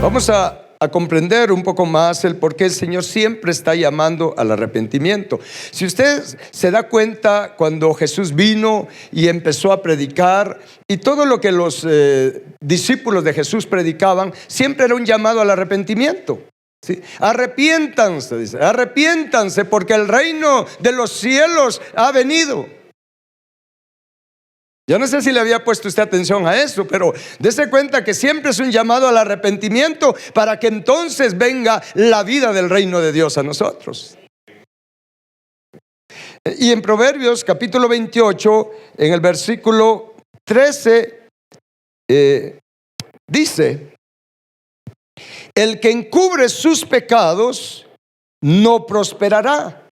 Vamos a comprender un poco más el por qué el Señor siempre está llamando al arrepentimiento. Si usted se da cuenta, cuando Jesús vino y empezó a predicar, y todo lo que los discípulos de Jesús predicaban, siempre era un llamado al arrepentimiento. ¿Sí? Arrepiéntanse, dice, arrepiéntanse porque el reino de los cielos ha venido. Yo no sé si le había puesto usted atención a eso, pero dése cuenta que siempre es un llamado al arrepentimiento para que entonces venga la vida del reino de Dios a nosotros. Y en Proverbios capítulo 28, en el versículo 13, dice: el que encubre sus pecados no prosperará.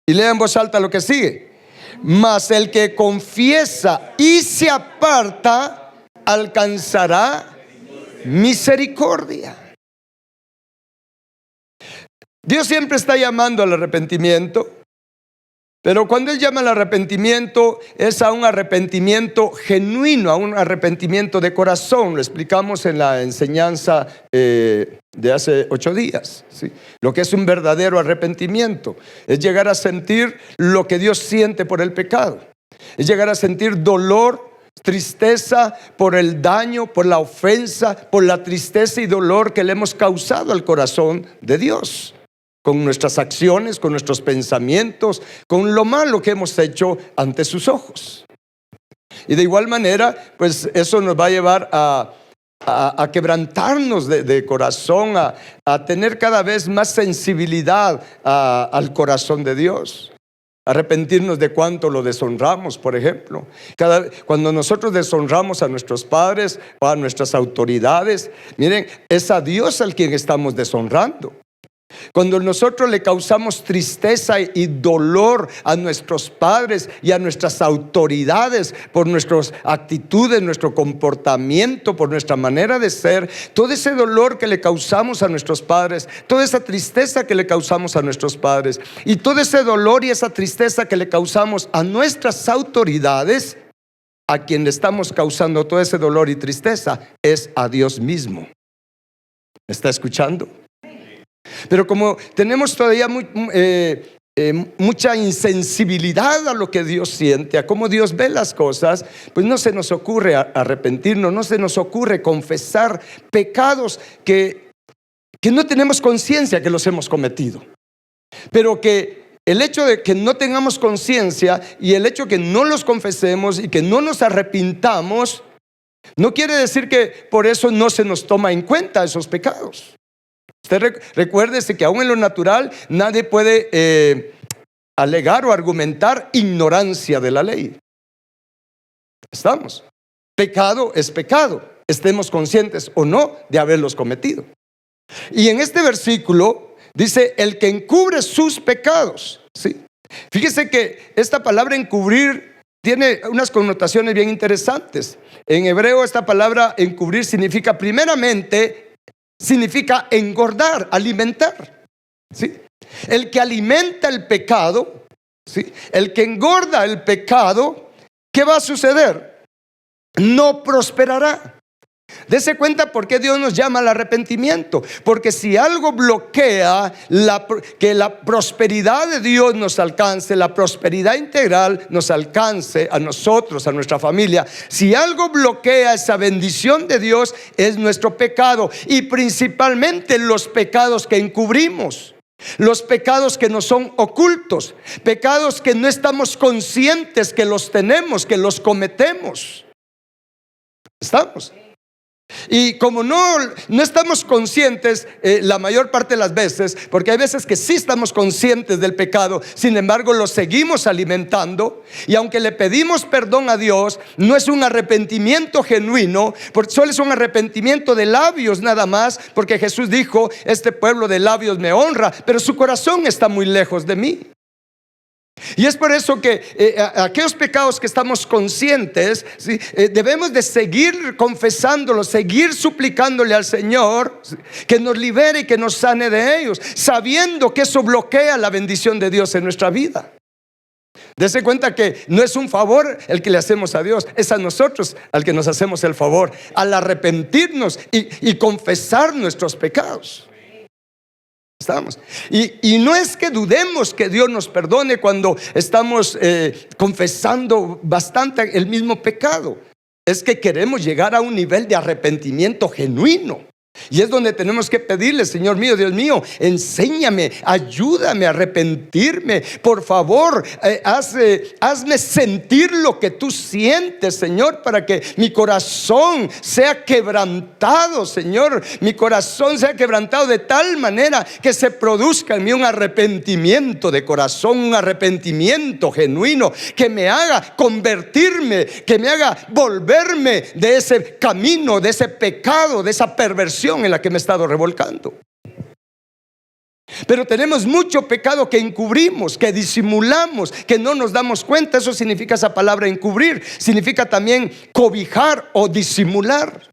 Y lea en voz alta lo que sigue: mas el que confiesa y se aparta alcanzará misericordia. Dios siempre está llamando al arrepentimiento, pero cuando Él llama al arrepentimiento es a un arrepentimiento genuino, a un arrepentimiento de corazón. Lo explicamos en la enseñanza de hace 8 días, ¿sí? Lo que es un verdadero arrepentimiento es llegar a sentir lo que Dios siente por el pecado. Es llegar a sentir dolor, tristeza por el daño, por la ofensa, por la tristeza y dolor que le hemos causado al corazón de Dios, con nuestras acciones, con nuestros pensamientos, con lo malo que hemos hecho ante sus ojos. Y de igual manera, pues eso nos va a llevar a quebrantarnos de corazón, a tener cada vez más sensibilidad al corazón de Dios. Arrepentirnos de cuánto lo deshonramos, por ejemplo. Cuando nosotros deshonramos a nuestros padres o a nuestras autoridades, miren, es a Dios al quien estamos deshonrando. Cuando nosotros le causamos tristeza y dolor a nuestros padres y a nuestras autoridades por nuestras actitudes, nuestro comportamiento, por nuestra manera de ser, todo ese dolor que le causamos a nuestros padres, toda esa tristeza que le causamos a nuestros padres y todo ese dolor y esa tristeza que le causamos a nuestras autoridades, a quien le estamos causando todo ese dolor y tristeza es a Dios mismo. ¿Me está escuchando? Pero como tenemos todavía mucha insensibilidad a lo que Dios siente, a cómo Dios ve las cosas, pues no se nos ocurre arrepentirnos, no se nos ocurre confesar pecados que no tenemos conciencia que los hemos cometido. Pero que el hecho de que no tengamos conciencia y el hecho de que no los confesemos y que no nos arrepintamos, no quiere decir que por eso no se nos toma en cuenta esos pecados. Usted recuérdese que aún en lo natural nadie puede alegar o argumentar ignorancia de la ley. ¿Estamos? Pecado es pecado, estemos conscientes o no de haberlos cometido. Y en este versículo dice: el que encubre sus pecados, ¿sí? Fíjese que esta palabra encubrir tiene unas connotaciones bien interesantes. En hebreo esta palabra encubrir significa engordar, alimentar, ¿sí? El que alimenta el pecado, ¿sí? El que engorda el pecado, ¿qué va a suceder? No prosperará. Dese cuenta por qué Dios nos llama al arrepentimiento. Porque si algo bloquea que la prosperidad de Dios nos alcance, la prosperidad integral nos alcance a nosotros, a nuestra familia, si algo bloquea esa bendición de Dios, es nuestro pecado. Y principalmente los pecados que encubrimos, los pecados que nos son ocultos, pecados que no estamos conscientes que los tenemos, que los cometemos. ¿Estamos? Y como no estamos conscientes la mayor parte de las veces, porque hay veces que sí estamos conscientes del pecado, sin embargo lo seguimos alimentando, y aunque le pedimos perdón a Dios, no es un arrepentimiento genuino, porque solo es un arrepentimiento de labios nada más, porque Jesús dijo: este pueblo de labios me honra, pero su corazón está muy lejos de mí. Y es por eso que aquellos pecados que estamos conscientes, ¿sí? Debemos de seguir confesándolos, seguir suplicándole al Señor, ¿sí? Que nos libere y que nos sane de ellos, sabiendo que eso bloquea la bendición de Dios en nuestra vida. Dese cuenta que no es un favor el que le hacemos a Dios, es a nosotros al que nos hacemos el favor, al arrepentirnos y confesar nuestros pecados. ¿Estamos? Y no es que dudemos que Dios nos perdone cuando estamos confesando bastante el mismo pecado. Es que queremos llegar a un nivel de arrepentimiento genuino. Y es donde tenemos que pedirle: Señor mío, Dios mío, enséñame, ayúdame a arrepentirme. Por favor, hazme sentir lo que tú sientes, Señor, para que mi corazón sea quebrantado, Señor. Mi corazón sea quebrantado de tal manera que se produzca en mí un arrepentimiento de corazón, un arrepentimiento genuino, que me haga convertirme, que me haga volverme de ese camino, de ese pecado, de esa perversión en la que me he estado revolcando. Pero tenemos mucho pecado que encubrimos, que disimulamos, que no nos damos cuenta. Eso significa esa palabra encubrir. Significa también cobijar o disimular.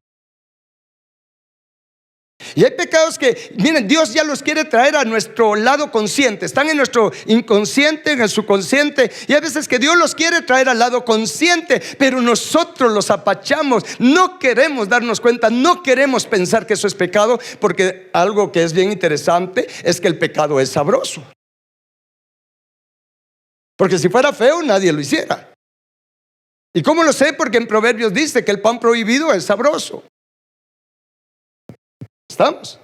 Y hay pecados que, miren, Dios ya los quiere traer a nuestro lado consciente. Están en nuestro inconsciente, en el subconsciente. Y hay veces que Dios los quiere traer al lado consciente, pero nosotros los apachamos. No queremos darnos cuenta, no queremos pensar que eso es pecado, porque algo que es bien interesante es que el pecado es sabroso. Porque si fuera feo, nadie lo hiciera. ¿Y cómo lo sé? Porque en Proverbios dice que el pan prohibido es sabroso. ¿Estamos?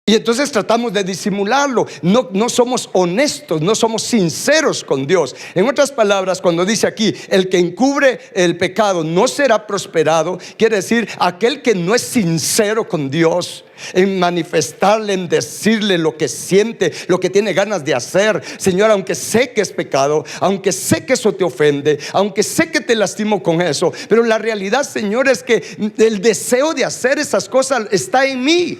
Y entonces tratamos de disimularlo. No somos honestos, no somos sinceros con Dios. En otras palabras, cuando dice aquí: el que encubre el pecado no será prosperado, quiere decir aquel que no es sincero con Dios, en manifestarle, en decirle lo que siente, lo que tiene ganas de hacer. Señor, aunque sé que es pecado, aunque sé que eso te ofende, aunque sé que te lastimo con eso, pero la realidad, Señor, es que el deseo de hacer esas cosas está en mí.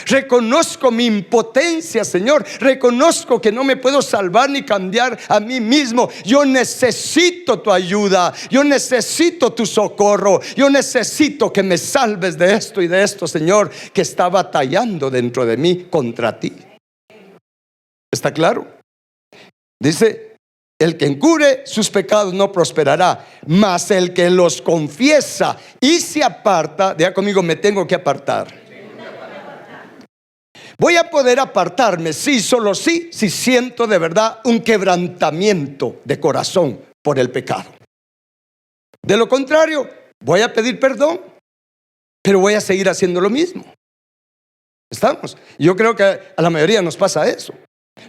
Reconozco mi impotencia, Señor. Reconozco que no me puedo salvar ni cambiar a mí mismo. Yo necesito tu ayuda. Yo necesito tu socorro. Yo necesito que me salves de esto y de esto, Señor, que está batallando dentro de mí contra ti. ¿Está claro? Dice: el que encubre sus pecados no prosperará, mas el que los confiesa y se aparta, diga conmigo: me tengo que apartar. Voy a poder apartarme, sí, solo sí, si siento de verdad un quebrantamiento de corazón por el pecado. De lo contrario, voy a pedir perdón, pero voy a seguir haciendo lo mismo. ¿Estamos? Yo creo que a la mayoría nos pasa eso.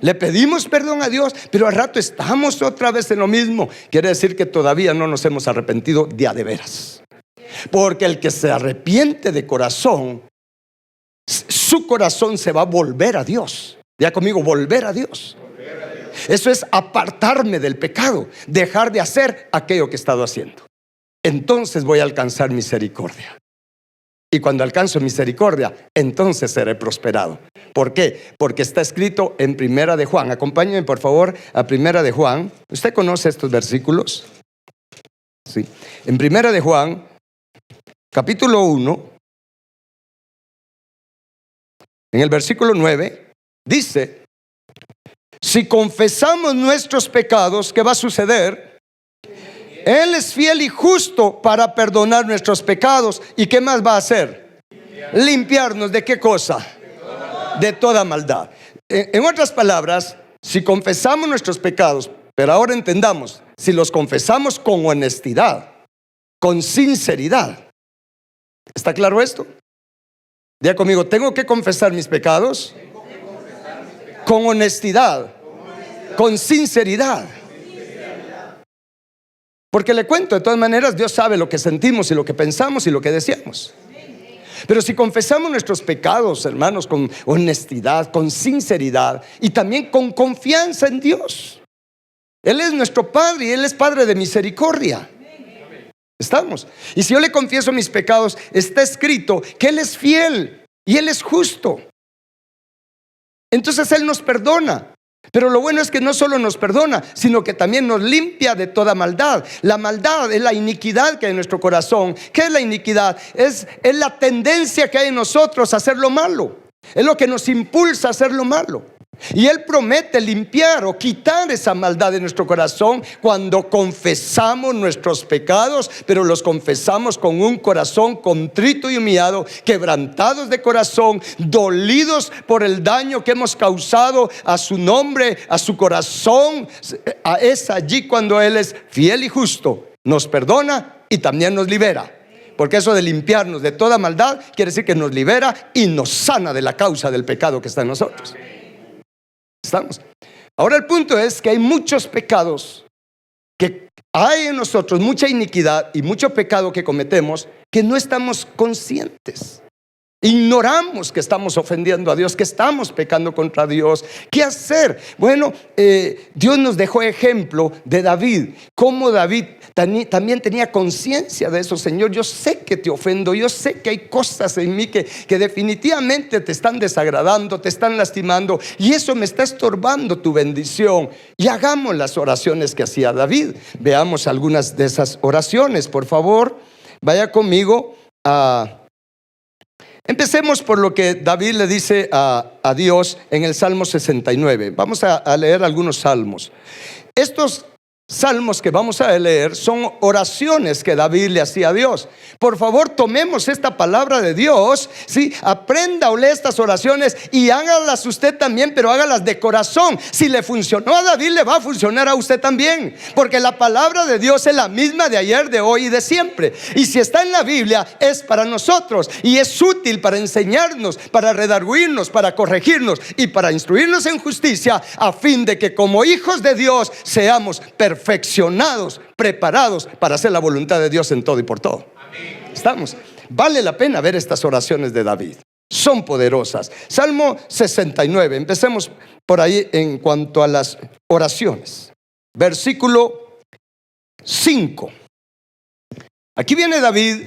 Le pedimos perdón a Dios, pero al rato estamos otra vez en lo mismo. Quiere decir que todavía no nos hemos arrepentido de a de veras. Porque el que se arrepiente de corazón, su corazón se va a volver a Dios. Ya conmigo: volver a Dios. Eso es apartarme del pecado, dejar de hacer aquello que he estado haciendo. Entonces voy a alcanzar misericordia. Y cuando alcanzo misericordia, entonces seré prosperado. ¿Por qué? Porque está escrito en Primera de Juan. Acompáñenme por favor a Primera de Juan. ¿Usted conoce estos versículos? Sí. En Primera de Juan, capítulo 1, en el versículo 9, dice: si confesamos nuestros pecados, ¿qué va a suceder? Él es fiel y justo para perdonar nuestros pecados. ¿Y qué más va a hacer? Limpiarnos ¿de qué cosa? De toda maldad. En otras palabras, si confesamos nuestros pecados, pero ahora entendamos, si los confesamos con honestidad, con sinceridad. ¿Está claro esto? Diga conmigo: tengo que confesar mis pecados con honestidad, con sinceridad. Porque le cuento, de todas maneras, Dios sabe lo que sentimos y lo que pensamos y lo que deseamos. Pero si confesamos nuestros pecados, hermanos, con honestidad, con sinceridad y también con confianza en Dios. Él es nuestro Padre y Él es Padre de misericordia. ¿Estamos? Y si yo le confieso mis pecados, está escrito que Él es fiel y Él es justo. Entonces Él nos perdona. Pero lo bueno es que no solo nos perdona, sino que también nos limpia de toda maldad. La maldad es la iniquidad que hay en nuestro corazón. ¿Qué es la iniquidad? Es la tendencia que hay en nosotros a hacer lo malo. Es lo que nos impulsa a hacer lo malo. Y Él promete limpiar o quitar esa maldad de nuestro corazón cuando confesamos nuestros pecados, pero los confesamos con un corazón contrito y humillado, quebrantados de corazón, dolidos por el daño que hemos causado a su nombre, a su corazón. Es allí cuando Él es fiel y justo, nos perdona y también nos libera. Porque eso de limpiarnos de toda maldad quiere decir que nos libera y nos sana de la causa del pecado que está en nosotros. ¿Estamos? Ahora el punto es que hay muchos pecados que hay en nosotros, mucha iniquidad y mucho pecado que cometemos que no estamos conscientes. Ignoramos que estamos ofendiendo a Dios, que estamos pecando contra Dios. ¿Qué hacer? Bueno, Dios nos dejó ejemplo de David, cómo David también tenía conciencia de eso. Señor, yo sé que te ofendo, yo sé que hay cosas en mí que definitivamente te están desagradando, te están lastimando, y eso me está estorbando tu bendición. Y hagamos las oraciones que hacía David. Veamos algunas de esas oraciones, por favor. Vaya conmigo a... Empecemos por lo que David le dice a Dios en el Salmo 69. Vamos a leer algunos salmos. Estos salmos que vamos a leer son oraciones que David le hacía a Dios. Por favor, tomemos esta palabra de Dios, ¿sí? Aprenda o lea estas oraciones y hágalas usted también, pero hágalas de corazón. Si le funcionó a David, le va a funcionar a usted también, porque la palabra de Dios es la misma de ayer, de hoy y de siempre. Y si está en la Biblia, es para nosotros y es útil para enseñarnos, para redarguirnos, para corregirnos y para instruirnos en justicia, a fin de que como hijos de Dios seamos perfeccionados, preparados para hacer la voluntad de Dios en todo y por todo. Amén. ¿Estamos? Vale la pena ver estas oraciones de David. Son poderosas. Salmo 69. Empecemos por ahí en cuanto a las oraciones. Versículo 5. Aquí viene David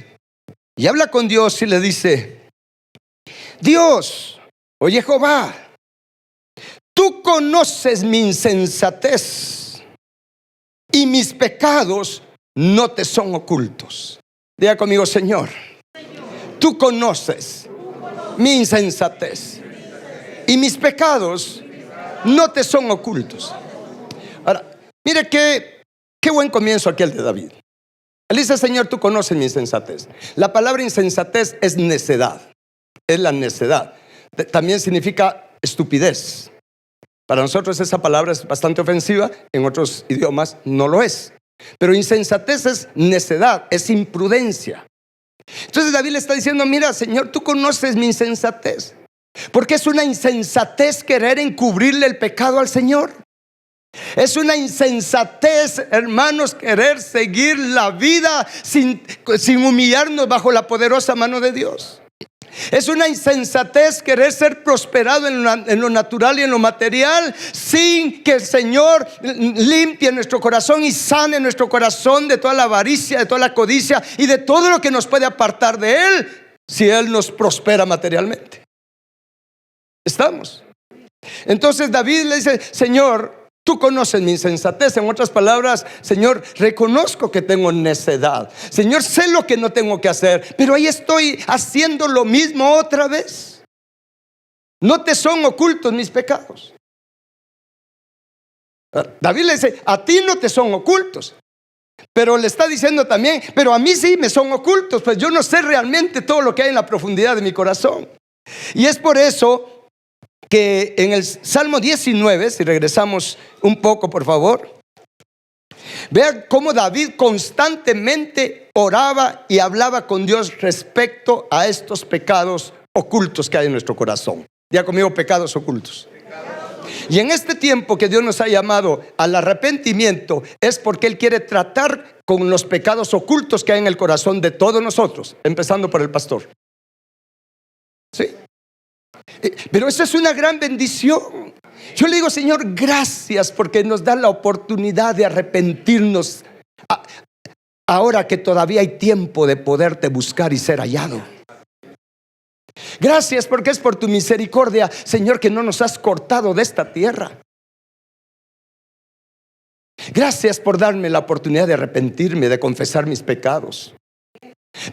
y habla con Dios y le dice: Dios, oye Jehová, tú conoces mi insensatez y mis pecados no te son ocultos. Diga conmigo: Señor, tú conoces mi insensatez y mis pecados no te son ocultos. Ahora, mire qué buen comienzo aquel de David. Él dice: Señor, tú conoces mi insensatez. La palabra insensatez es necedad, es la necedad. También significa estupidez. Para nosotros esa palabra es bastante ofensiva, en otros idiomas no lo es. Pero insensatez es necedad, es imprudencia. Entonces David le está diciendo: mira, Señor, tú conoces mi insensatez. Porque es una insensatez querer encubrirle el pecado al Señor. Es una insensatez, hermanos, querer seguir la vida sin humillarnos bajo la poderosa mano de Dios. Es una insensatez querer ser prosperado en lo natural y en lo material, sin que el Señor limpie nuestro corazón y sane nuestro corazón de toda la avaricia, de toda la codicia y de todo lo que nos puede apartar de Él, si Él nos prospera materialmente. ¿Estamos? Entonces David le dice: Señor, tú conoces mi insensatez. En otras palabras, Señor, reconozco que tengo necedad. Señor, sé lo que no tengo que hacer, pero ahí estoy haciendo lo mismo otra vez. No te son ocultos mis pecados. David le dice: a ti no te son ocultos. Pero le está diciendo también: pero a mí sí me son ocultos, pues yo no sé realmente todo lo que hay en la profundidad de mi corazón. Y es por eso que en el Salmo 19, si regresamos un poco por favor, vean cómo David constantemente oraba y hablaba con Dios respecto a estos pecados ocultos que hay en nuestro corazón. Diga conmigo: pecados ocultos. Y en este tiempo que Dios nos ha llamado al arrepentimiento, es porque Él quiere tratar con los pecados ocultos que hay en el corazón de todos nosotros, empezando por el pastor. ¿Sí? Pero eso es una gran bendición. Yo le digo: Señor, gracias porque nos da la oportunidad de arrepentirnos ahora que todavía hay tiempo de poderte buscar y ser hallado. Gracias porque es por tu misericordia, Señor, que no nos has cortado de esta tierra. Gracias por darme la oportunidad de arrepentirme, de confesar mis pecados.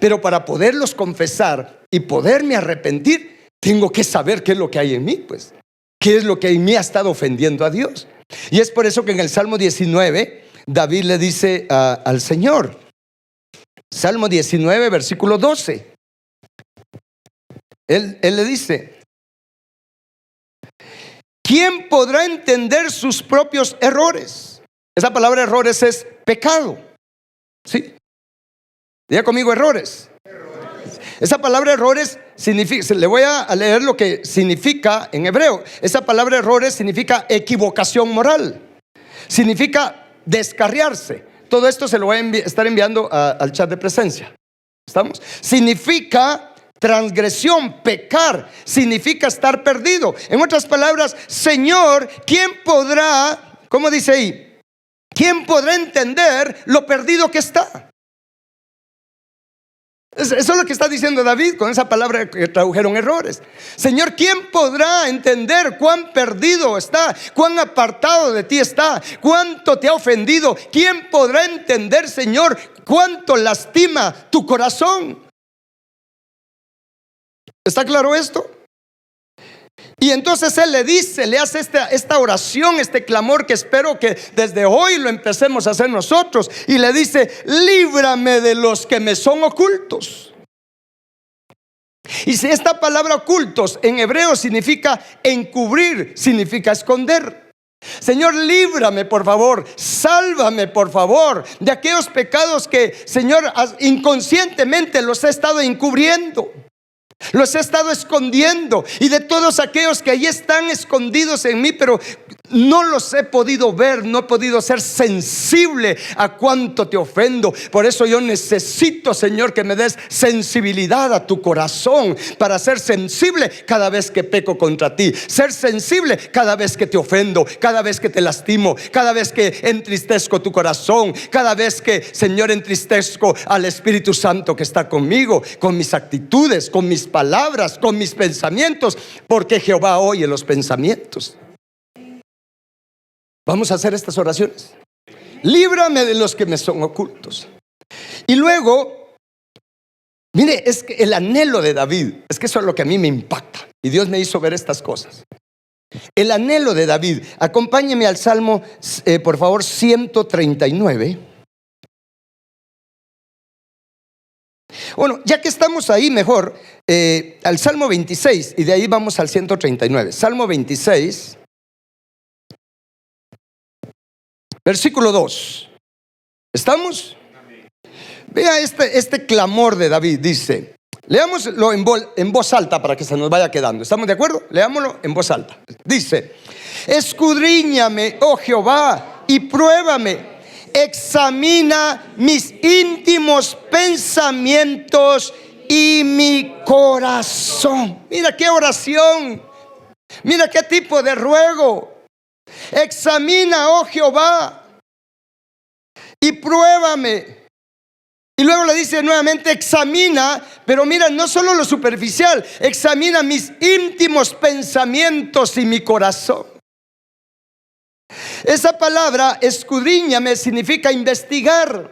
Pero para poderlos confesar y poderme arrepentir, tengo que saber qué es lo que hay en mí, pues. ¿Qué es lo que en mí ha estado ofendiendo a Dios? Y es por eso que en el Salmo 19, David le dice al Señor, Salmo 19, versículo 12. Él le dice: ¿quién podrá entender sus propios errores? Esa palabra errores es pecado. ¿Sí? Diga conmigo, errores. Esa palabra errores significa, le voy a leer lo que significa en hebreo. Esa palabra errores significa equivocación moral. Significa descarriarse. Todo esto se lo voy a estar enviando al chat de presencia. ¿Estamos? Significa transgresión, pecar. Significa estar perdido. En otras palabras, Señor, ¿quién podrá, cómo dice ahí? ¿Quién podrá entender lo perdido que está? Eso es lo que está diciendo David con esa palabra que tradujeron errores. Señor, ¿quién podrá entender cuán perdido está? Cuán apartado de ti está. Cuánto te ha ofendido. ¿Quién podrá entender, Señor, cuánto lastima tu corazón? ¿Está claro esto? Y entonces él le dice, le hace esta oración, este clamor que espero que desde hoy lo empecemos a hacer nosotros. Y le dice: líbrame de los que me son ocultos. Y si esta palabra ocultos en hebreo significa encubrir, significa esconder. Señor, líbrame por favor, sálvame por favor de aquellos pecados que, Señor, inconscientemente los he estado encubriendo. Los he estado escondiendo, y de todos aquellos que allí están escondidos en mí, pero no los he podido ver, no he podido ser sensible a cuánto te ofendo. Por eso yo necesito, Señor, que me des sensibilidad a tu corazón, para ser sensible cada vez que peco contra ti, ser sensible cada vez que te ofendo, cada vez que te lastimo, cada vez que entristezco tu corazón, cada vez que, Señor, entristezco al Espíritu Santo que está conmigo, con mis actitudes, con mis palabras, con mis pensamientos, porque Jehová oye los pensamientos. Vamos a hacer estas oraciones. Líbrame de los que me son ocultos. Y luego, mire, es que el anhelo de David, es que eso es lo que a mí me impacta, y Dios me hizo ver estas cosas. El anhelo de David. Acompáñeme al Salmo, por favor, 139. Bueno, ya que estamos ahí, mejor al Salmo 26, y de ahí vamos al 139. Salmo 26, versículo 2. ¿Estamos? Vea este clamor de David. Dice, leámoslo en voz alta para que se nos vaya quedando. ¿Estamos de acuerdo? Leámoslo en voz alta. Dice: escudriñame, oh Jehová, y pruébame. Examina mis íntimos pensamientos y mi corazón. Mira qué oración. Mira qué tipo de ruego. Examina, oh Jehová, y pruébame. Y luego le dice nuevamente: examina, pero mira, no solo lo superficial, examina mis íntimos pensamientos y mi corazón. Esa palabra escudriñame significa investigar.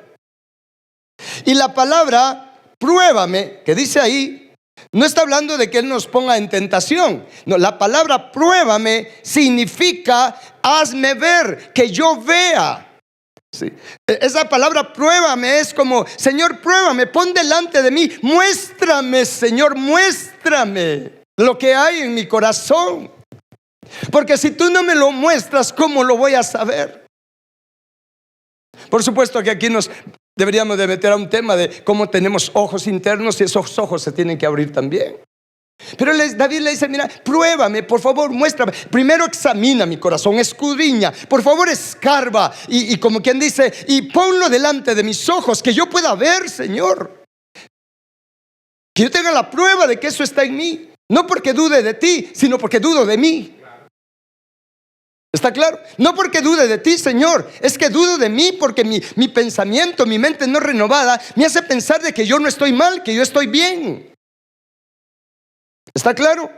Y la palabra pruébame, que dice ahí, no está hablando de que Él nos ponga en tentación. No, la palabra pruébame significa hazme ver, que yo vea. Sí. Esa palabra pruébame es como: Señor, pruébame, pon delante de mí, muéstrame, Señor, muéstrame lo que hay en mi corazón. Porque si tú no me lo muestras, ¿cómo lo voy a saber? Por supuesto que aquí nos deberíamos de meter a un tema de cómo tenemos ojos internos, y esos ojos se tienen que abrir también. Pero David le dice: mira, pruébame, por favor, muéstrame. Primero examina mi corazón, escudriña, por favor escarba, y como quien dice, y ponlo delante de mis ojos, que yo pueda ver, Señor, que yo tenga la prueba de que eso está en mí. No porque dude de ti, sino porque dudo de mí. ¿Está claro? No porque dude de ti, Señor, es que dudo de mí, porque mi pensamiento, mi mente no renovada me hace pensar de que yo no estoy mal, que yo estoy bien. ¿Está claro?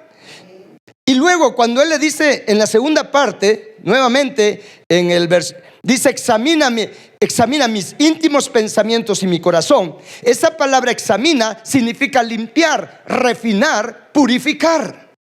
Y luego cuando Él le dice en la segunda parte, nuevamente en el verso, dice: examina mis íntimos pensamientos y mi corazón. Esa palabra examina significa limpiar, refinar, purificar.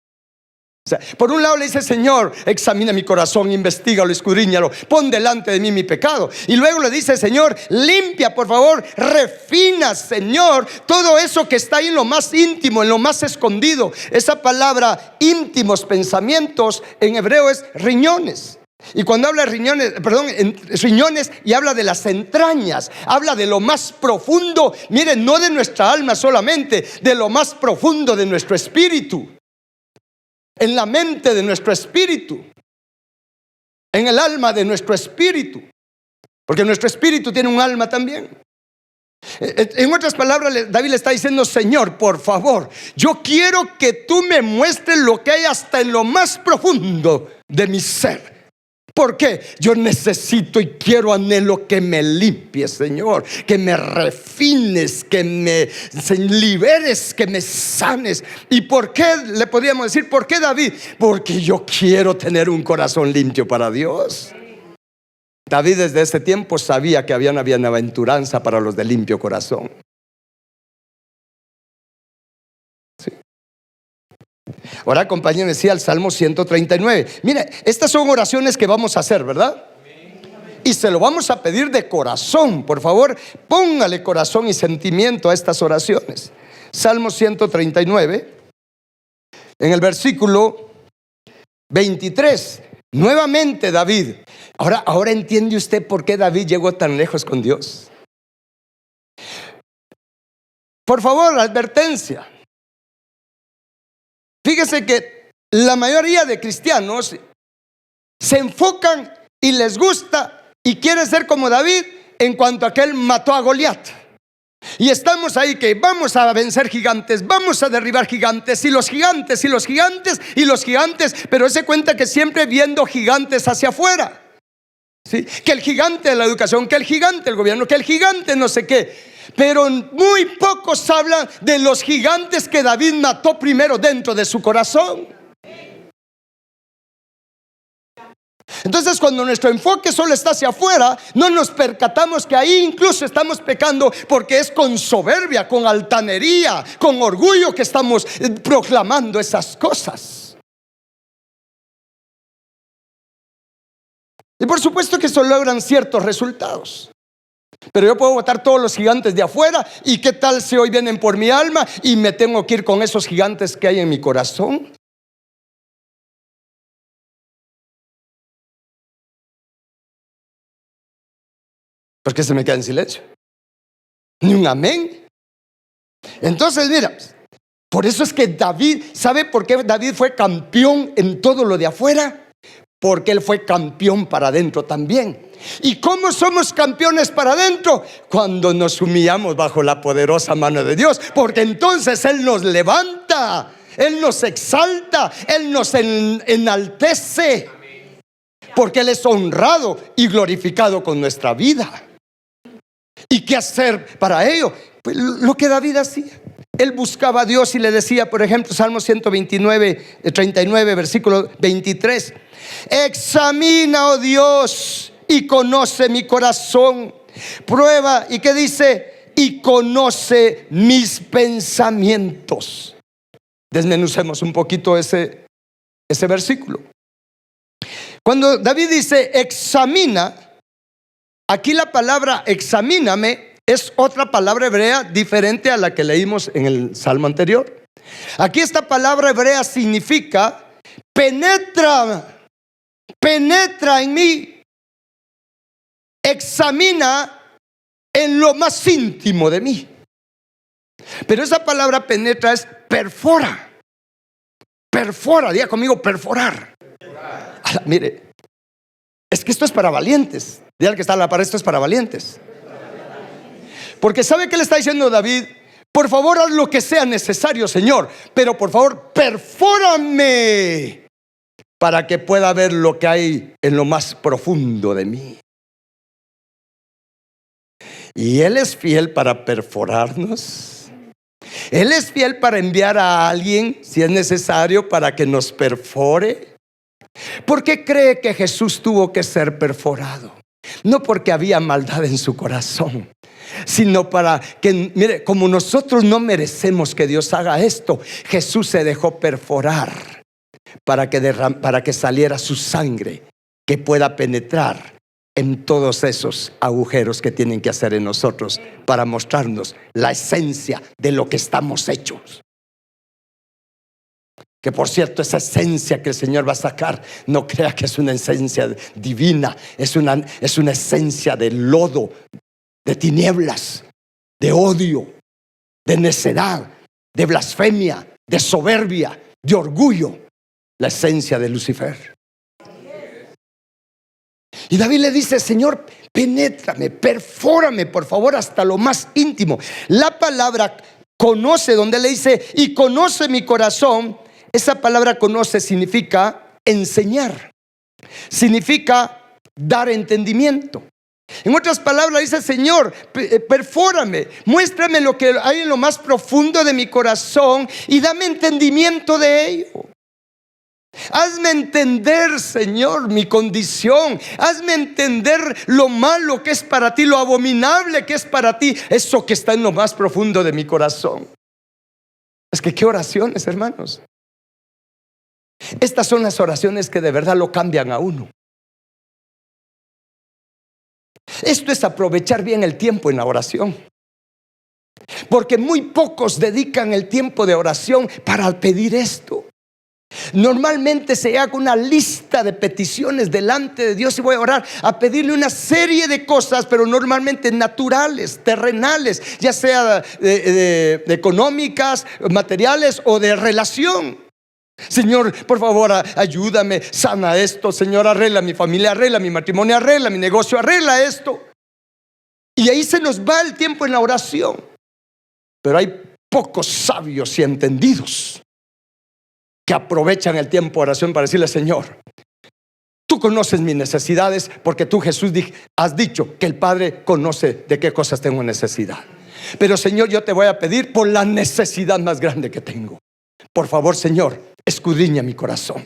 sea, por un lado le dice: Señor, examina mi corazón, investígalo, escudriñalo, pon delante de mí mi pecado. Y luego le dice: Señor, limpia, por favor, refina, Señor, todo eso que está ahí en lo más íntimo, en lo más escondido. Esa palabra íntimos pensamientos en hebreo es riñones. Y cuando habla de riñones y habla de las entrañas, habla de lo más profundo, miren, no de nuestra alma solamente, de lo más profundo de nuestro espíritu. En la mente de nuestro espíritu, en el alma de nuestro espíritu, porque nuestro espíritu tiene un alma también. En otras palabras, David le está diciendo: Señor, por favor, yo quiero que tú me muestres lo que hay hasta en lo más profundo de mi ser. ¿Por qué? Yo necesito y quiero, anhelo que me limpies, Señor, que me refines, que me liberes, que me sanes. ¿Y por qué le podríamos decir? ¿Por qué, David? Porque yo quiero tener un corazón limpio para Dios. David desde ese tiempo sabía que había una bienaventuranza para los de limpio corazón. Sí. Ahora acompáñenme al Salmo 139. Mire, estas son oraciones que vamos a hacer, ¿verdad? Y se lo vamos a pedir de corazón. Por favor, póngale corazón y sentimiento a estas oraciones. Salmo 139, en el versículo 23. Nuevamente David. Ahora entiende usted por qué David llegó tan lejos con Dios. Por favor, advertencia. Fíjese que la mayoría de cristianos se enfocan y les gusta y quieren ser como David en cuanto a que él mató a Goliat. Y estamos ahí que vamos a vencer gigantes, vamos a derribar gigantes, y los gigantes, y los gigantes, y los gigantes. Pero se cuenta que siempre viendo gigantes hacia afuera, ¿sí? Que el gigante de la educación, que el gigante del gobierno, que el gigante no sé qué. Pero muy pocos hablan de los gigantes que David mató primero dentro de su corazón. Entonces, cuando nuestro enfoque solo está hacia afuera, no nos percatamos que ahí incluso estamos pecando, porque es con soberbia, con altanería, con orgullo que estamos proclamando esas cosas. Y por supuesto que eso logran ciertos resultados. Pero yo puedo botar todos los gigantes de afuera, y qué tal si hoy vienen por mi alma y me tengo que ir con esos gigantes que hay en mi corazón. ¿Por qué se me queda en silencio? Ni un amén. Entonces, mira, por eso es que David, ¿sabe por qué David fue campeón en todo lo de afuera? Porque él fue campeón para adentro también. ¿Y cómo somos campeones para adentro? Cuando nos humillamos bajo la poderosa mano de Dios, porque entonces Él nos levanta, Él nos exalta, Él nos enaltece, porque Él es honrado y glorificado con nuestra vida. ¿Y qué hacer para ello? Pues lo que David hacía. Él buscaba a Dios y le decía, por ejemplo, Salmo 129, 39, versículo 23: examina, oh Dios, y conoce mi corazón. Prueba, ¿y qué dice? Y conoce mis pensamientos. Desmenucemos un poquito ese versículo. Cuando David dice examina, aquí la palabra examíname es otra palabra hebrea diferente a la que leímos en el salmo anterior. Aquí esta palabra hebrea significa penetra en mí, examina en lo más íntimo de mí. Pero esa palabra penetra es perfora. Perfora, diga conmigo, perforar. Mire, es que esto es para valientes. Diga al que está a la par, esto es para valientes. Porque ¿sabe qué le está diciendo David? Por favor, haz lo que sea necesario, Señor, pero por favor, perfórame para que pueda ver lo que hay en lo más profundo de mí. Y Él es fiel para perforarnos. Él es fiel para enviar a alguien, si es necesario, para que nos perfore. ¿Por qué cree que Jesús tuvo que ser perforado? No porque había maldad en su corazón, sino para que, mire, como nosotros no merecemos que Dios haga esto, Jesús se dejó perforar para que saliera su sangre, que pueda penetrar en todos esos agujeros que tienen que hacer en nosotros para mostrarnos la esencia de lo que estamos hechos. Que por cierto, esa esencia que el Señor va a sacar, no crea que es una esencia divina, es una esencia de lodo, de tinieblas, de odio, de necedad, de blasfemia, de soberbia, de orgullo, la esencia de Lucifer. Y David le dice: Señor, penétrame, perfórame por favor hasta lo más íntimo. La palabra conoce, donde le dice y conoce mi corazón, esa palabra conoce significa enseñar, significa dar entendimiento. En otras palabras dice: Señor, perfórame, muéstrame lo que hay en lo más profundo de mi corazón y dame entendimiento de ello. Hazme entender, Señor, mi condición. Hazme entender lo malo que es para ti, lo abominable que es para ti, eso que está en lo más profundo de mi corazón. Es que qué oraciones, hermanos. Estas son las oraciones que de verdad lo cambian a uno. Esto es aprovechar bien el tiempo en la oración, porque muy pocos dedican el tiempo de oración para pedir esto. Normalmente se haga una lista de peticiones delante de Dios y voy a orar, a pedirle una serie de cosas, pero normalmente naturales, terrenales, ya sea de económicas, materiales o de relación. Señor, por favor, ayúdame, sana esto. Señor, arregla mi familia, arregla mi matrimonio, arregla mi negocio, arregla esto. Y ahí se nos va el tiempo en la oración. Pero hay pocos sabios y entendidos que aprovechan el tiempo de oración para decirle: Señor, tú conoces mis necesidades, porque tú, Jesús, has dicho que el Padre conoce de qué cosas tengo necesidad. Pero Señor, yo te voy a pedir por la necesidad más grande que tengo. Por favor, Señor, escudriña mi corazón,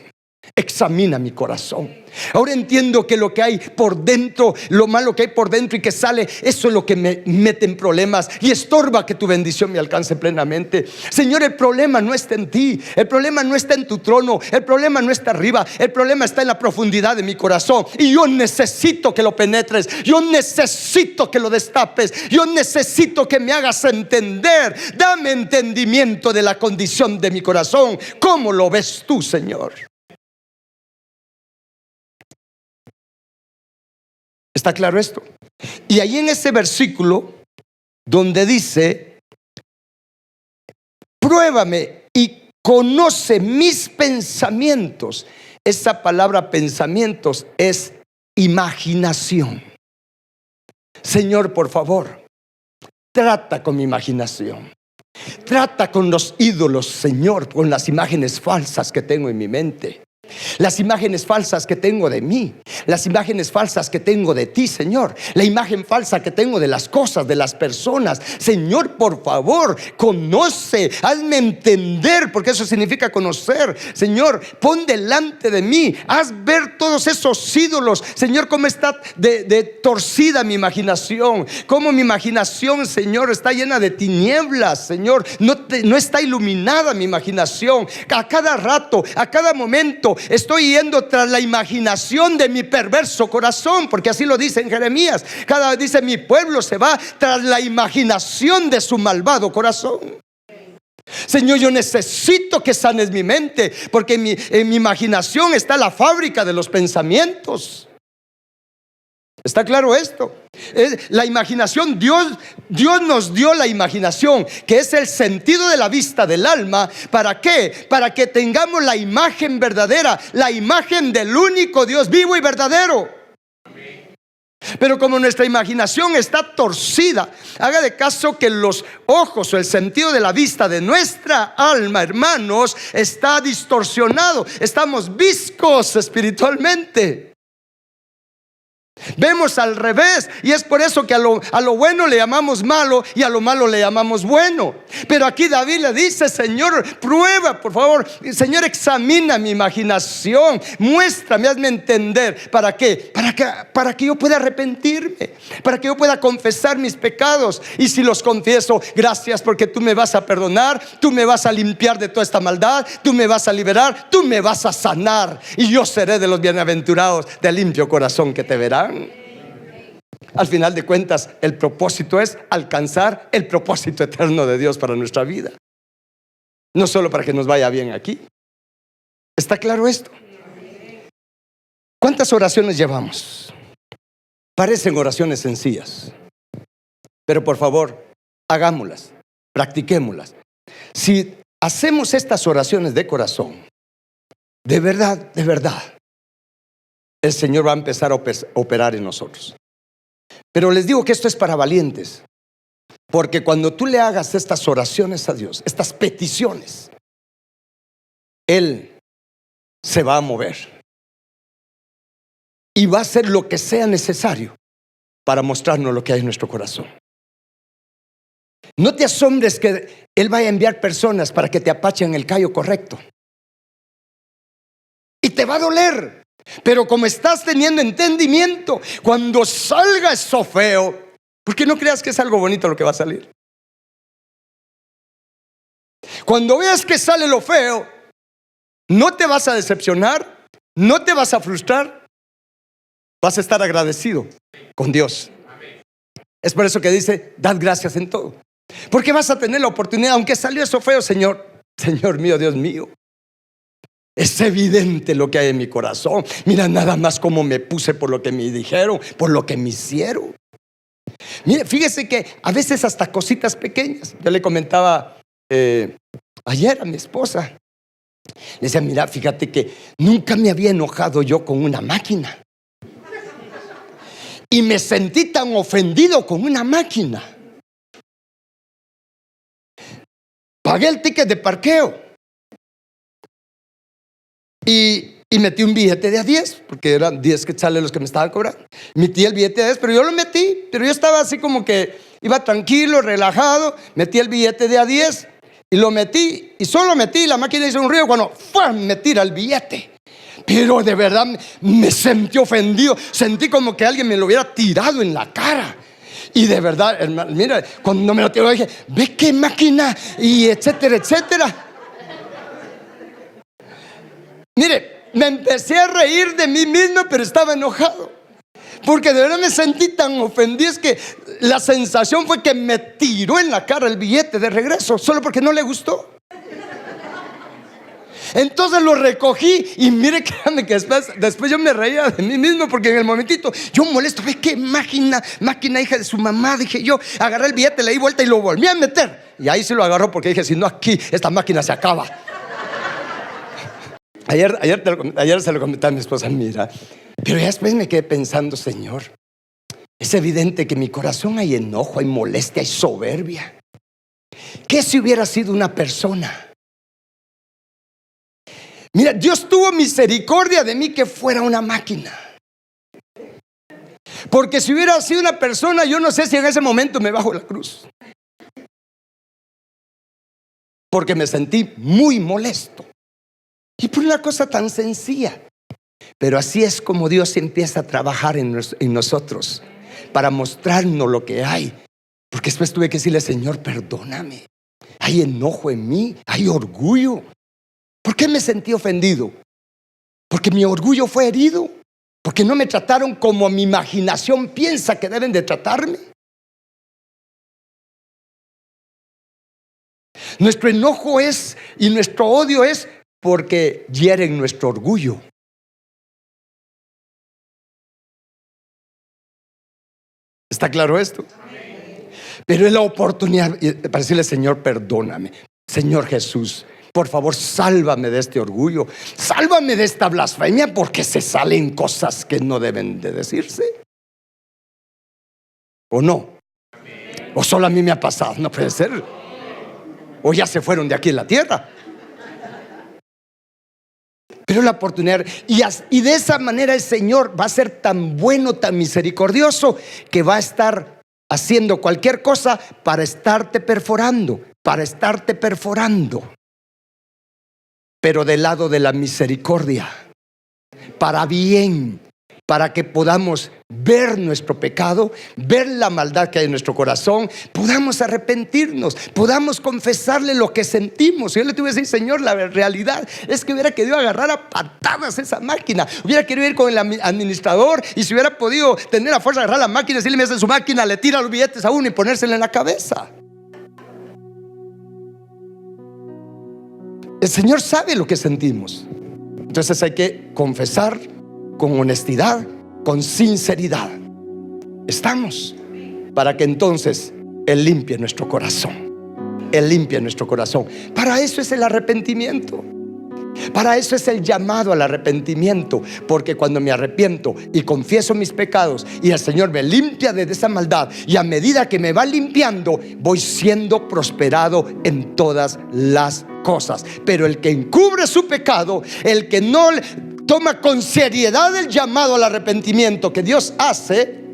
examina mi corazón. Ahora entiendo que lo que hay por dentro, lo malo que hay por dentro y que sale, eso es lo que me mete en problemas y estorba que tu bendición me alcance plenamente. Señor, el problema no está en ti, el problema no está en tu trono, el problema no está arriba, el problema está en la profundidad de mi corazón. Y yo necesito que lo penetres, yo necesito que lo destapes, yo necesito que me hagas entender. Dame entendimiento de la condición de mi corazón. ¿Cómo lo ves tú, Señor? ¿Está claro esto? Y ahí en ese versículo donde dice: pruébame y conoce mis pensamientos. Esa palabra pensamientos es imaginación. Señor, por favor, trata con mi imaginación. Trata con los ídolos, Señor, con las imágenes falsas que tengo en mi mente. Las imágenes falsas que tengo de mí, las imágenes falsas que tengo de ti, Señor, la imagen falsa que tengo de las cosas, de las personas. Señor, por favor, conoce, hazme entender, porque eso significa conocer. Señor, pon delante de mí, haz ver todos esos ídolos. Señor, cómo está de torcida mi imaginación, cómo mi imaginación, Señor, está llena de tinieblas. Señor, no está iluminada mi imaginación. A cada rato, a cada momento estoy yendo tras la imaginación de mi perverso corazón, porque así lo dice en Jeremías. Cada vez dice: mi pueblo se va tras la imaginación de su malvado corazón. Señor, yo necesito que sanes mi mente, porque en mi imaginación está la fábrica de los pensamientos. ¿Está claro esto? La imaginación, Dios nos dio la imaginación, que es el sentido de la vista del alma. ¿Para qué? Para que tengamos la imagen verdadera, la imagen del único Dios vivo y verdadero. Pero como nuestra imaginación está torcida, haga de caso que los ojos o el sentido de la vista de nuestra alma, hermanos, está distorsionado. Estamos viscos espiritualmente. Vemos al revés, y es por eso que a lo bueno le llamamos malo y a lo malo le llamamos bueno. Pero aquí David le dice: Señor, prueba, por favor, Señor, examina mi imaginación, muéstrame, hazme entender. ¿Para qué? Para que yo pueda arrepentirme, para que yo pueda confesar mis pecados. Y si los confieso, gracias, porque tú me vas a perdonar, tú me vas a limpiar de toda esta maldad, tú me vas a liberar, tú me vas a sanar, y yo seré de los bienaventurados de limpio corazón que te verán. Al final de cuentas, el propósito es alcanzar el propósito eterno de Dios para nuestra vida, no solo para que nos vaya bien aquí. ¿Está claro esto? ¿Cuántas oraciones llevamos? Parecen oraciones sencillas, pero por favor, hagámoslas, practiquémoslas. Si hacemos estas oraciones de corazón, de verdad, el Señor va a empezar a operar en nosotros. Pero les digo que esto es para valientes, porque cuando tú le hagas estas oraciones a Dios, estas peticiones, Él se va a mover y va a hacer lo que sea necesario para mostrarnos lo que hay en nuestro corazón. No te asombres que Él vaya a enviar personas para que te apachen el callo correcto, y te va a doler. Pero como estás teniendo entendimiento, cuando salga eso feo, porque no creas que es algo bonito lo que va a salir. Cuando veas que sale lo feo, no te vas a decepcionar, no te vas a frustrar, vas a estar agradecido con Dios. Es por eso que dice: dad gracias en todo, porque vas a tener la oportunidad. Aunque salió eso feo, Señor mío, Dios mío, es evidente lo que hay en mi corazón. Mira nada más cómo me puse por lo que me dijeron, por lo que me hicieron. Mire, fíjese que a veces hasta cositas pequeñas. Yo le comentaba ayer a mi esposa. Le decía: mira, fíjate que nunca me había enojado yo con una máquina, y me sentí tan ofendido con una máquina. Pagué el ticket de parqueo y metí un billete de a 10, porque eran 10 quetzales los que me estaban cobrando. Metí el billete de 10, pero yo lo metí, pero yo estaba así como que iba tranquilo, relajado. Metí el billete de a 10 y lo metí, y solo metí, la máquina hizo un ruido cuando me tira el billete. Pero de verdad me sentí ofendido, sentí como que alguien me lo hubiera tirado en la cara. Y de verdad, hermano, mira, cuando me lo tiró dije: ve qué máquina, y etcétera, etcétera. Mire, me empecé a reír de mí mismo, pero estaba enojado, porque de verdad me sentí tan ofendido. Es que la sensación fue que me tiró en la cara el billete de regreso, solo porque no le gustó. Entonces lo recogí, y mire, créame que después yo me reía de mí mismo, porque en el momentito yo molesto: ve qué máquina hija de su mamá. Dije yo, agarré el billete, le di vuelta y lo volví a meter, y ahí se lo agarró, porque dije: si no, aquí esta máquina se acaba. Ayer se lo comenté a mi esposa: mira, pero ya después me quedé pensando: Señor, es evidente que en mi corazón hay enojo, hay molestia, hay soberbia. ¿Qué si hubiera sido una persona? Mira, Dios tuvo misericordia de mí que fuera una máquina, porque si hubiera sido una persona, yo no sé si en ese momento me bajo la cruz, porque me sentí muy molesto, y por una cosa tan sencilla. Pero así es como Dios empieza a trabajar en nosotros, para mostrarnos lo que hay. Porque después tuve que decirle: Señor, perdóname, hay enojo en mí, hay orgullo. ¿Por qué me sentí ofendido? Porque mi orgullo fue herido, porque no me trataron como mi imaginación piensa que deben de tratarme. Nuestro enojo y nuestro odio es porque hieren nuestro orgullo. ¿Está claro esto? Pero es la oportunidad para decirle: Señor, perdóname. Señor Jesús, por favor, sálvame de este orgullo, sálvame de esta blasfemia, porque se salen cosas que no deben de decirse. ¿O no? ¿O solo a mí me ha pasado? No puede ser. ¿O ya se fueron de aquí en la tierra? Pero Pero la oportunidad, y de esa manera el Señor va a ser tan bueno, tan misericordioso, que va a estar haciendo cualquier cosa para estarte perforando, pero del lado de la misericordia, para bien, para que podamos ver nuestro pecado, ver la maldad que hay en nuestro corazón, podamos arrepentirnos, podamos confesarle lo que sentimos. Yo le tuve que decir: Señor, la realidad es que hubiera querido agarrar a patadas esa máquina, hubiera querido ir con el administrador, y si hubiera podido tener la fuerza de agarrar la máquina, decirle: me hace su máquina, le tira los billetes a uno y ponérsela en la cabeza. El Señor sabe lo que sentimos. Entonces hay que confesar con honestidad, con sinceridad. Estamos para que entonces Él limpie nuestro corazón. Él limpia nuestro corazón. Para eso es el arrepentimiento. Para eso es el llamado al arrepentimiento. Porque cuando me arrepiento y confieso mis pecados, y el Señor me limpia de esa maldad, y a medida que me va limpiando, voy siendo prosperado en todas las cosas. Pero el que encubre su pecado, el que no toma con seriedad el llamado al arrepentimiento que Dios hace,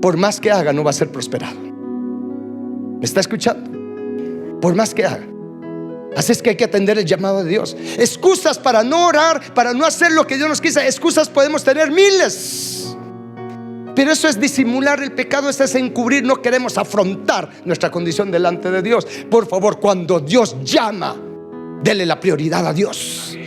por más que haga, no va a ser prosperado. ¿Me está escuchando? Por más que haga. Así es que hay que atender el llamado de Dios. Excusas para no orar, para no hacer lo que Dios nos quiso. Excusas podemos tener miles, pero eso es disimular el pecado, eso es encubrir. No queremos afrontar nuestra condición delante de Dios. Por favor, cuando Dios llama, dele la prioridad a Dios.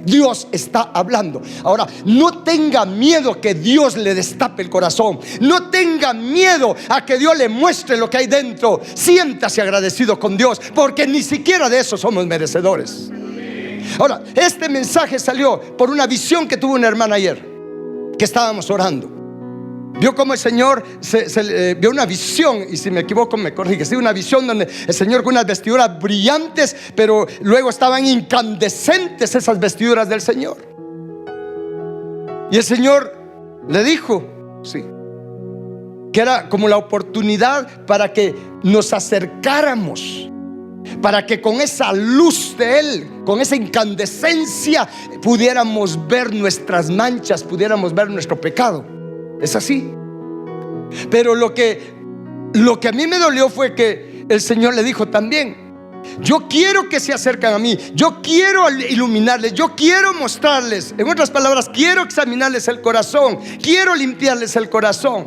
Dios está hablando. Ahora, no tenga miedo que Dios le destape el corazón. No tenga miedo a que Dios le muestre lo que hay dentro. Siéntase agradecido con Dios, porque ni siquiera de eso somos merecedores. Ahora, este mensaje salió por una visión que tuvo una hermana ayer, que estábamos orando. Vio como el Señor vio una visión, y si me equivoco me corrige, sí, una visión donde el Señor con unas vestiduras brillantes, pero luego estaban incandescentes esas vestiduras del Señor. Y el Señor le dijo, sí, que era como la oportunidad para que nos acercáramos, para que con esa luz de Él, con esa incandescencia, pudiéramos ver nuestras manchas, pudiéramos ver nuestro pecado. Es así. Pero lo que a mí me dolió fue que el Señor le dijo también: yo quiero que se acerquen a mí, yo quiero iluminarles, yo quiero mostrarles. En otras palabras, quiero examinarles el corazón, quiero limpiarles el corazón.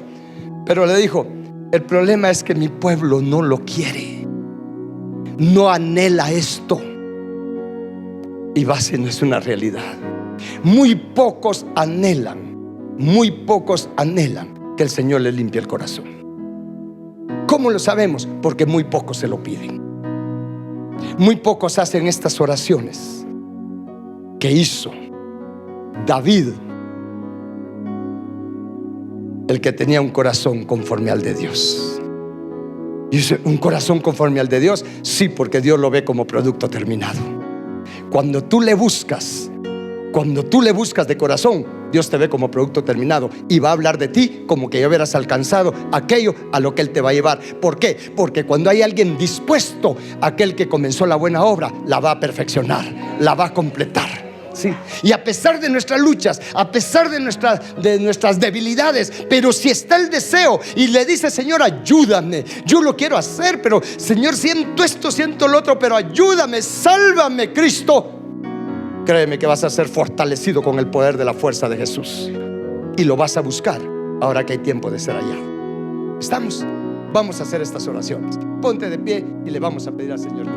Pero le dijo: el problema es que mi pueblo no lo quiere, no anhela esto. Y va siendo es una realidad. Muy pocos anhelan que el Señor les limpie el corazón. ¿Cómo lo sabemos? Porque muy pocos se lo piden. Muy pocos hacen estas oraciones que hizo David, el que tenía un corazón conforme al de Dios. Y dice: un corazón conforme al de Dios. Sí, porque Dios lo ve como producto terminado. Cuando tú le buscas de corazón, Dios te ve como producto terminado, y va a hablar de ti como que ya hubieras alcanzado aquello a lo que Él te va a llevar. ¿Por qué? Porque cuando hay alguien dispuesto, aquel que comenzó la buena obra la va a perfeccionar, la va a completar. ¿Sí? Y a pesar de nuestras luchas, a pesar de nuestras debilidades, pero si está el deseo y le dice: Señor, ayúdame, yo lo quiero hacer, pero Señor, siento esto, siento lo otro, pero ayúdame, sálvame, Cristo. Créeme que vas a ser fortalecido con el poder de la fuerza de Jesús, y lo vas a buscar ahora que hay tiempo de ser hallado. ¿Estamos? Vamos a hacer estas oraciones. Ponte de pie y le vamos a pedir al Señor.